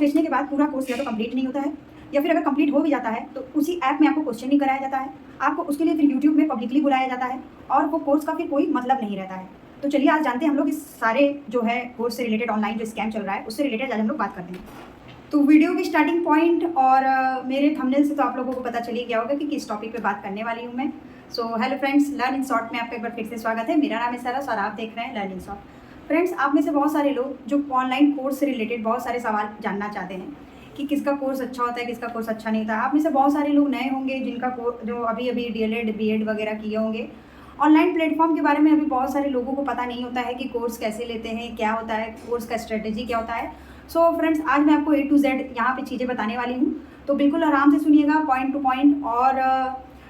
बेचने के बाद पूरा कोर्स या तो कंप्लीट नहीं होता है, या फिर अगर कंप्लीट हो भी जाता है तो उसी ऐप में आपको क्वेश्चन नहीं कराया जाता है, आपको उसके लिए फिर यूट्यूब में पब्लिकली बुलाया जाता है और वो कोर्स का फिर कोई मतलब नहीं रहता है। तो चलिए आज जानते हैं हम लोग इस सारे जो है कोर्स से रिलेटेड ऑनलाइन जो स्कैम चल रहा है उससे रिलेटेड आज हम लोग बात करते हैं। तो वीडियो की स्टार्टिंग पॉइंट और मेरे थंबनेल से तो आप लोगों को पता चल ही गया होगा कि किस टॉपिक पे बात करने वाली हूँ मैं। So hello friends, learn in short में आपका एक बार फिर से स्वागत है। मेरा नाम है सरस और आप देख रहे हैं लर्न इन शॉर्ट। फ्रेंड्स, आप में से बहुत सारे लोग जो ऑनलाइन कोर्स से रिलेटेड बहुत सारे सवाल जानना चाहते हैं कि किसका कोर्स अच्छा होता है, किसका कोर्स अच्छा नहीं होता। आप में से बहुत सारे लोग नए होंगे जिनका जो अभी अभी डीएलएड बीएड वगैरह किए होंगे। ऑनलाइन प्लेटफॉर्म के बारे में अभी बहुत सारे लोगों को पता नहीं होता है कि कोर्स कैसे लेते हैं, क्या होता है, कोर्स का स्ट्रेटेजी क्या होता है। सो फ्रेंड्स, आज मैं आपको A to Z यहाँ पे चीज़ें बताने वाली हूँ, तो बिल्कुल आराम से सुनिएगा, पॉइंट टू पॉइंट, और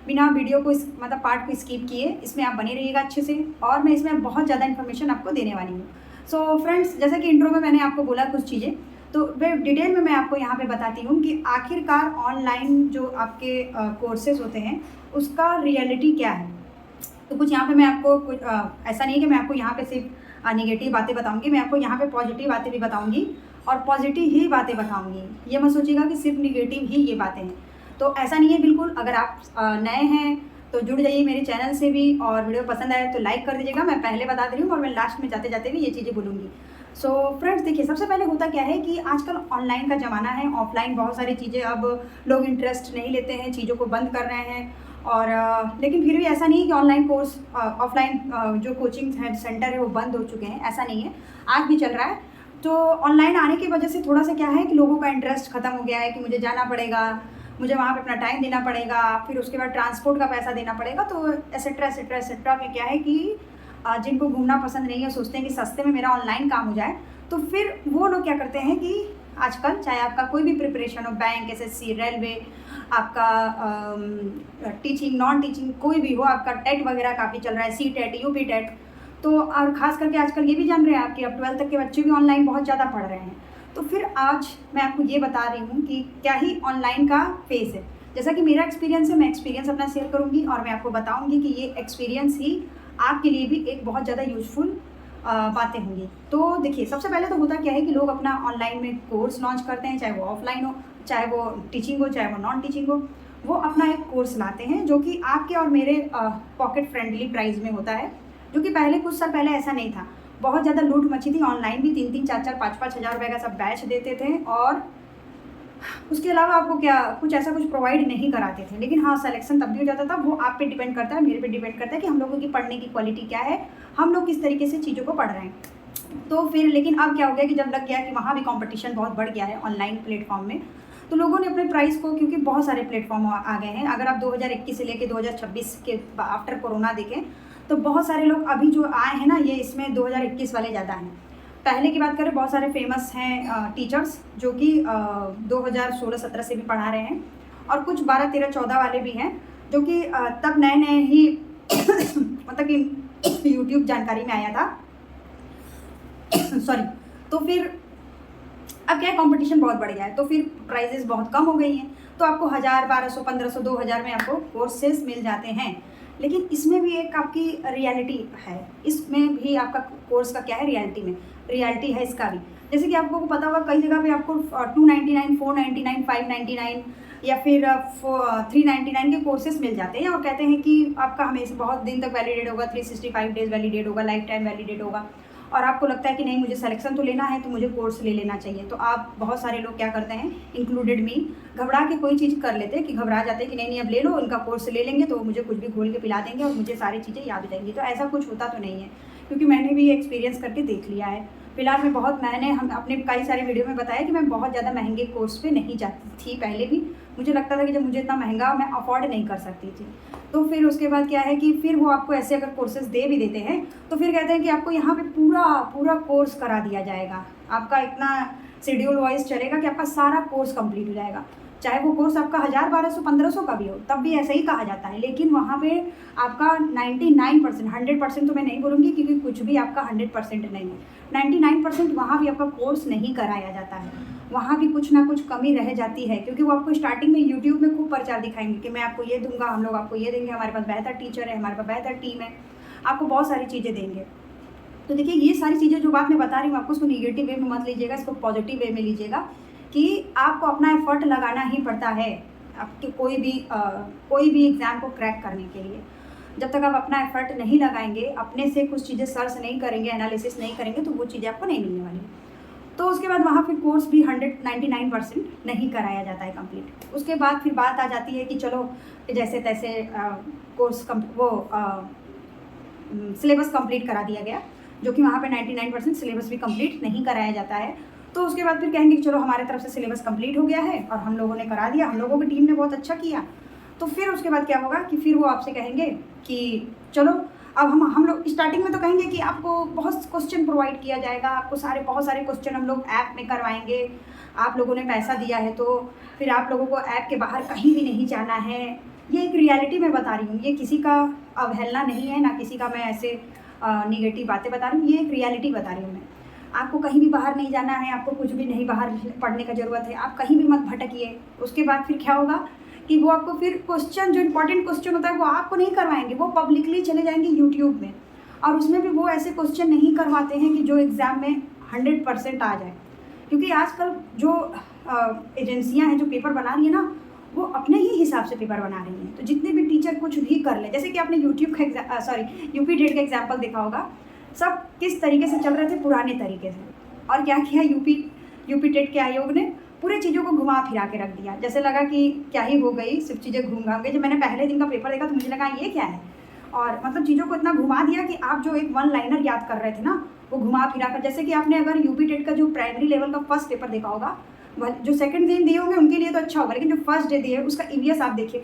बिना वीडियो को मतलब पार्ट को स्किप किए इसमें आप बने रहिएगा अच्छे से, और मैं इसमें बहुत ज़्यादा इन्फॉर्मेशन आपको देने वाली हूँ। सो फ्रेंड्स, जैसा कि इंट्रो में मैंने आपको बोला कुछ चीज़ें, तो वे डिटेल में मैं आपको यहाँ पे बताती हूँ कि आखिरकार ऑनलाइन जो आपके कोर्सेज होते हैं उसका रियलिटी क्या है। तो कुछ यहाँ पे मैं आपको कुछ ऐसा नहीं है कि मैं आपको यहाँ पे सिर्फ नेगेटिव बातें बताऊँगी, मैं आपको यहाँ पे पॉजिटिव बातें भी बताऊँगी और पॉजिटिव ही बातें बताऊँगी। ये मत सोचिएगा कि सिर्फ निगेटिव ही ये बातें हैं, तो ऐसा नहीं है बिल्कुल। अगर आप नए हैं तो जुड़ जाइए मेरे चैनल से भी, और वीडियो पसंद आए तो लाइक कर दीजिएगा। मैं पहले बता दे रही हूँ और मैं लास्ट में जाते जाते भी ये चीज़ें बोलूँगी। सो फ्रेंड्स, देखिए, सबसे पहले होता क्या है कि आजकल ऑनलाइन का ज़माना है, ऑफलाइन बहुत सारी चीज़ें अब लोग इंटरेस्ट नहीं लेते हैं, चीज़ों को बंद कर रहे हैं। और लेकिन फिर भी ऐसा नहीं है कि ऑनलाइन कोर्स ऑफलाइन जो कोचिंग सेंटर है वो बंद हो चुके हैं, ऐसा नहीं है, आज भी चल रहा है। तो ऑनलाइन आने की वजह से थोड़ा सा क्या है कि लोगों का इंटरेस्ट ख़त्म हो गया है कि मुझे जाना पड़ेगा, मुझे वहाँ पे अपना टाइम देना पड़ेगा, फिर उसके बाद ट्रांसपोर्ट का पैसा देना पड़ेगा, तो एसेट्रा एसेट्रा एसेट्रा में क्या है कि जिनको घूमना पसंद नहीं है, सोचते हैं कि सस्ते में मेरा ऑनलाइन काम हो जाए, तो फिर वो लोग क्या करते हैं कि आजकल चाहे आपका कोई भी प्रिपरेशन हो, बैंक, एसएससी, रेलवे, आपका टीचिंग, नॉन टीचिंग, कोई भी हो, आपका टेट वगैरह काफ़ी चल रहा है, सी टेट, यूपी टेट, तो और ख़ास करके आजकल ये भी जान रहे हैं आपकी अब 12th तक के बच्चे भी ऑनलाइन बहुत ज़्यादा पढ़ रहे हैं। तो फिर आज मैं आपको ये बता रही हूँ कि क्या ही ऑनलाइन का फेस है। जैसा कि मेरा एक्सपीरियंस है, मैं एक्सपीरियंस अपना शेयर करूँगी और मैं आपको बताऊँगी कि ये एक्सपीरियंस ही आपके लिए भी एक बहुत ज़्यादा यूज़फुल बातें होंगी। तो देखिए, सबसे पहले तो होता क्या है कि लोग अपना ऑनलाइन में कोर्स लॉन्च करते हैं, चाहे वो ऑफलाइन हो, चाहे वो टीचिंग हो, चाहे वो नॉन टीचिंग हो। वो अपना एक कोर्स लाते हैं जो कि आपके और मेरे पॉकेट फ्रेंडली प्राइस में होता है, जो कि पहले कुछ साल पहले ऐसा नहीं था। बहुत ज़्यादा लूट मची थी, ऑनलाइन भी 3-3, 4-4, 5-5 हज़ार रुपये का सब बैच देते थे, और उसके अलावा आपको क्या कुछ ऐसा कुछ प्रोवाइड नहीं कराते थे। लेकिन हाँ, सिलेक्शन तब भी हो जाता था। वो आप पे डिपेंड करता है, मेरे पे डिपेंड करता है कि हम लोगों की पढ़ने की क्वालिटी क्या है, हम लोग किस तरीके से चीज़ों को पढ़ रहे हैं। तो फिर लेकिन अब क्या हो गया कि जब लग गया कि वहाँ भी कंपटीशन बहुत बढ़ गया है ऑनलाइन प्लेटफॉर्म में, तो लोगों ने अपने प्राइस को, क्योंकि बहुत सारे प्लेटफॉर्म आ गए हैं, अगर आप 2021 से लेकर 2026 के आफ्टर कोरोना देखें तो बहुत सारे लोग अभी जो आए हैं ना, ये इसमें 2021 वाले ज़्यादा हैं। पहले की बात करें, बहुत सारे फेमस हैं टीचर्स जो कि 2016-17 से भी पढ़ा रहे हैं, और कुछ 12-13-14 वाले भी हैं जो कि तब नए नए ही मतलब कि यूट्यूब जानकारी में आया था सॉरी। तो फिर अब क्या है, कंपटीशन बहुत बढ़ गया है, तो फिर प्राइजेस बहुत कम हो गई हैं, तो आपको 1000, 1200, 1500, 2000 में आपको कोर्सेस मिल जाते हैं। लेकिन इसमें भी एक आपकी रियलिटी है, इसमें भी आपका कोर्स का क्या है, रियलिटी है इसका भी। जैसे कि आपको पता होगा कई जगह पे आपको 299, 499, 599 या फिर 399 के कोर्सेस मिल जाते हैं, और कहते हैं कि आपका हमेशा बहुत दिन तक वैलिडेट होगा, 365 डेज वैलिडेट होगा, लाइफ टाइम वैलिडेट होगा, और आपको लगता है कि नहीं, मुझे सिलेक्शन तो लेना है तो मुझे कोर्स ले लेना चाहिए। तो आप, बहुत सारे लोग क्या करते हैं, इंक्लूडेड मी, घबरा के कोई चीज़ कर लेते हैं कि घबरा जाते हैं कि नहीं नहीं अब ले लो, इनका कोर्स ले लेंगे तो मुझे कुछ भी घोल के पिला देंगे और मुझे सारी चीज़ें याद हो जाएंगी। तो ऐसा कुछ होता तो नहीं है, क्योंकि मैंने भी एक्सपीरियंस करके देख लिया है। फिलहाल मैंने हम अपने कई सारे वीडियो में बताया कि मैं बहुत ज़्यादा महंगे कोर्स पे नहीं जाती थी पहले भी। मुझे लगता था कि जब मुझे इतना महंगा मैं अफोर्ड नहीं कर सकती थी। तो फिर उसके बाद क्या है कि फिर वो आपको ऐसे अगर कोर्सेज दे भी देते हैं तो फिर कहते हैं कि आपको यहाँ पे पूरा कोर्स करा दिया जाएगा, आपका इतना शेड्यूल वाइज चलेगा कि आपका सारा कोर्स कंप्लीट हो जाएगा। चाहे वो कोर्स आपका 1000, 1200, 1500 का भी हो, तब भी ऐसा ही कहा जाता है। लेकिन वहाँ पे आपका 99%, 100% तो मैं नहीं बोलूँगी क्योंकि कुछ भी आपका 100% नहीं है, 99% वहाँ भी आपका कोर्स नहीं कराया जाता है। वहाँ भी कुछ ना कुछ कमी रह जाती है, क्योंकि वो आपको स्टार्टिंग में यूट्यूब में खूब प्रचार दिखाएंगे कि मैं आपको ये दूंगा, हम लोग आपको ये देंगे, हमारे पास बेहतर टीचर है, हमारे पास बेहतर टीम है, आपको बहुत सारी चीज़ें देंगे। तो देखिए, ये सारी चीज़ें जो बात मैं बता रही हूँ आपको, उसको निगेटिव वे में मत लीजिएगा, इसको पॉजिटिव वे में लीजिएगा कि आपको अपना एफर्ट लगाना ही पड़ता है आपके कोई भी एग्ज़ाम को क्रैक करने के लिए। जब तक आप अपना एफर्ट नहीं लगाएंगे, अपने से कुछ चीज़ें सर्च नहीं करेंगे, एनालिसिस नहीं करेंगे, तो वो चीज़ें आपको नहीं मिलने वाली। तो उसके बाद वहाँ फिर कोर्स भी 199% नहीं कराया जाता है कंप्लीट। उसके बाद फिर बात आ जाती है कि चलो जैसे तैसे कोर्स सिलेबस कंप्लीट करा दिया गया, जो कि वहाँ पे 99% सिलेबस भी कंप्लीट नहीं कराया जाता है। तो उसके बाद फिर कहेंगे कि चलो हमारे तरफ से सिलेबस कंप्लीट हो गया है और हम लोगों ने करा दिया, हम लोगों की टीम ने बहुत अच्छा किया। तो फिर उसके बाद क्या होगा कि फिर वो आपसे कहेंगे कि चलो अब हम लोग स्टार्टिंग में तो कहेंगे कि आपको बहुत क्वेश्चन प्रोवाइड किया जाएगा, आपको बहुत सारे क्वेश्चन हम लोग ऐप में करवाएंगे, आप लोगों ने पैसा दिया है तो फिर आप लोगों को ऐप के बाहर कहीं भी नहीं जाना है। ये एक रियलिटी मैं बता रही हूँ, ये किसी का अवहेलना नहीं है, ना किसी का मैं ऐसे निगेटिव बातें बता रही हूँ, ये एक रियलिटी बता रही हूँ मैं। आपको कहीं भी बाहर नहीं जाना है, आपको कुछ भी नहीं बाहर पढ़ने का ज़रूरत है, आप कहीं भी मत भटकिए। उसके बाद फिर क्या होगा कि वो आपको फिर क्वेश्चन जो इंपॉर्टेंट क्वेश्चन होता है वो आपको नहीं करवाएंगे, वो पब्लिकली चले जाएंगे यूट्यूब में, और उसमें भी वो ऐसे क्वेश्चन नहीं करवाते हैं कि जो एग्ज़ाम में 100% आ जाए। क्योंकि आजकल जो एजेंसियां हैं जो पेपर बना रही है ना, वो अपने ही हिसाब से पेपर बना रही हैं। तो जितने भी टीचर कुछ भी कर ले, जैसे कि आपने यूपी टेट का एग्जाम्पल देखा होगा, सब किस तरीके से चल रहे थे, पुराने तरीके से। और क्या किया यूपी टेट के आयोग ने, पूरे चीज़ों को घुमा फिरा के रख दिया। जैसे लगा कि क्या ही हो गई, सिर्फ चीज़ें घूम घाम गई। जब मैंने पहले दिन का पेपर देखा तो मुझे लगा ये क्या है, और मतलब चीज़ों को इतना घुमा दिया कि आप जो एक 1 लाइनर याद कर रहे थे ना, वो घुमा फिरा कर। जैसे कि आपने अगर यूपी टेट का जो प्राइमरी लेवल का फर्स्ट पेपर देखा होगा, जो सेकंड दिन दिए होंगे उनके लिए तो अच्छा होगा, लेकिन जो फर्स्ट डे दिए उसका ईवीएस आप देखिए,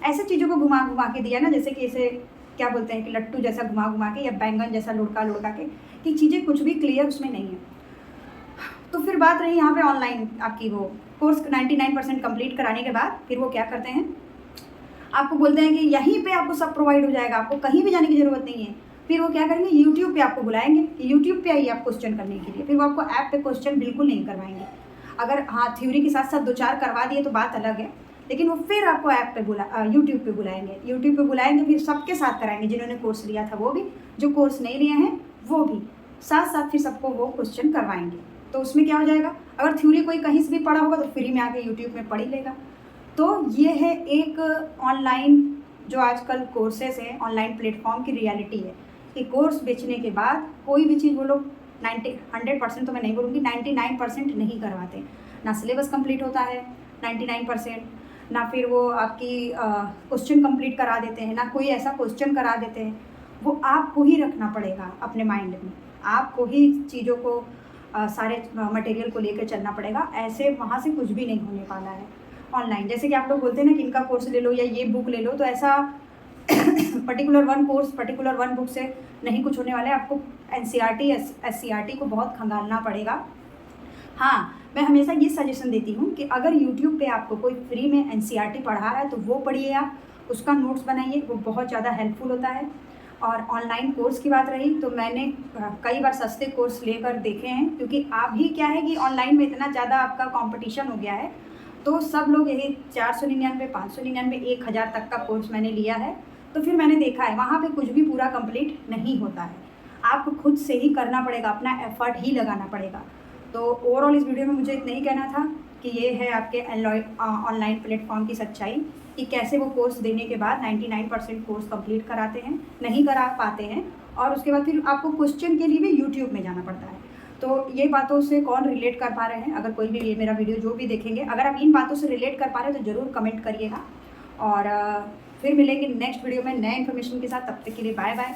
ऐसे चीज़ों को घुमा घुमा के दिया ना, जैसे कि इसे क्या बोलते हैं कि लट्टू जैसा घुमा घुमा के, या बैंगन जैसा लुढ़का लुढ़का के, कि चीज़ें कुछ भी क्लियर उसमें नहीं है। तो फिर बात रही यहाँ पे ऑनलाइन आपकी, वो कोर्स 99% कंप्लीट कराने के बाद फिर वो क्या करते हैं, आपको बोलते हैं कि यहीं पे आपको सब प्रोवाइड हो जाएगा, आपको कहीं भी जाने की ज़रूरत नहीं है। फिर वो क्या करेंगे, यूट्यूब पे आपको बुलाएंगे कि यूट्यूब पे आइए आप क्वेश्चन करने के लिए। फिर वो आपको ऐप पे क्वेश्चन बिल्कुल नहीं करवाएंगे। अगर हाँ थ्योरी के साथ साथ 2-4 करवा दिए तो बात अलग है, लेकिन वो फिर आपको ऐप पे यूट्यूब पे बुलाएंगे। यूट्यूब पे बुलाएंगे फिर सबके साथ कराएंगे, जिन्होंने कोर्स लिया था वो भी, जो कोर्स नहीं लिए हैं वो भी, साथ साथ फिर सबको वो क्वेश्चन करवाएंगे। तो उसमें क्या हो जाएगा, अगर थ्योरी कोई कहीं से भी पढ़ा होगा तो फ्री में आके यूट्यूब में पढ़ ही लेगा। तो ये है एक ऑनलाइन जो आजकल कोर्सेज हैं, ऑनलाइन प्लेटफॉर्म की रियलिटी है कि कोर्स बेचने के बाद कोई भी चीज़ वो लोग 100% तो मैं नहीं बोलूँगी, 99% नहीं करवाते। ना सिलेबस कंप्लीट होता है 99%, ना फिर वो आपकी क्वेश्चन कंप्लीट करा देते हैं, ना कोई ऐसा क्वेश्चन करा देते हैं। वो आपको ही रखना पड़ेगा अपने माइंड में, आपको ही चीज़ों को सारे मटेरियल को लेकर चलना पड़ेगा। ऐसे वहाँ से कुछ भी नहीं होने वाला है ऑनलाइन। जैसे कि आप लोग बोलते हैं ना कि इनका कोर्स ले लो या ये बुक ले लो, तो ऐसा पर्टिकुलर वन बुक से नहीं कुछ होने वाला है। आपको एनसीईआरटी एससीईआरटी को बहुत खंगालना पड़ेगा। हाँ, मैं हमेशा ये सजेशन देती हूँ कि अगर यूट्यूब पे आपको कोई फ्री में एनसीईआरटी पढ़ा रहा है तो वो पढ़िए, आप उसका नोट्स बनाइए, वो बहुत ज़्यादा हेल्पफुल होता है। और ऑनलाइन कोर्स की बात रही तो मैंने कई बार सस्ते कोर्स लेकर देखे हैं, क्योंकि अभी क्या है कि ऑनलाइन में इतना ज़्यादा आपका कंपटीशन हो गया है, तो सब लोग यही 499, 599, 1000 तक का कोर्स मैंने लिया है। तो फिर मैंने देखा है वहाँ पे कुछ भी पूरा कंप्लीट नहीं होता है, आपको खुद से ही करना पड़ेगा, अपना एफर्ट ही लगाना पड़ेगा। तो ओवरऑल इस वीडियो में मुझे इतना ही कहना था कि ये है आपके ऑनलाइन प्लेटफॉर्म की सच्चाई, कि कैसे वो कोर्स देने के बाद 99% कोर्स कंप्लीट कराते हैं, नहीं करा पाते हैं, और उसके बाद फिर आपको क्वेश्चन के लिए भी यूट्यूब में जाना पड़ता है। तो ये बातों से कौन रिलेट कर पा रहे हैं, अगर कोई भी ये मेरा वीडियो जो भी देखेंगे, अगर आप इन बातों से रिलेट कर पा रहे हैं तो ज़रूर कमेंट करिएगा। और फिर मिलेंगे नेक्स्ट वीडियो में नए इन्फॉर्मेशन के साथ। तब तक के लिए बाय बाय,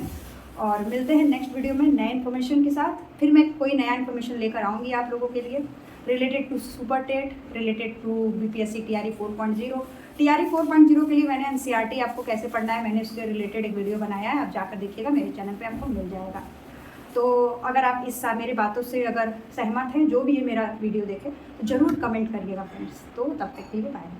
और मिलते हैं नेक्स्ट वीडियो में नए इन्फॉर्मेशन के साथ। फिर मैं कोई नया इन्फॉर्मेशन लेकर आऊँगी आप लोगों के लिए, related to super TET, related to BPSC TRE 4.0। TRE 4.0 के लिए मैंने एनसीईआरटी आपको कैसे पढ़ना है, मैंने उसके रिलेटेड एक वीडियो बनाया है, आप जाकर देखिएगा, मेरे चैनल पे आपको मिल जाएगा। तो अगर आप इस मेरे बातों से अगर सहमत हैं, जो भी ये मेरा वीडियो देखे, तो ज़रूर कमेंट करिएगा फ्रेंड्स। तो तब तक के लिए बाय।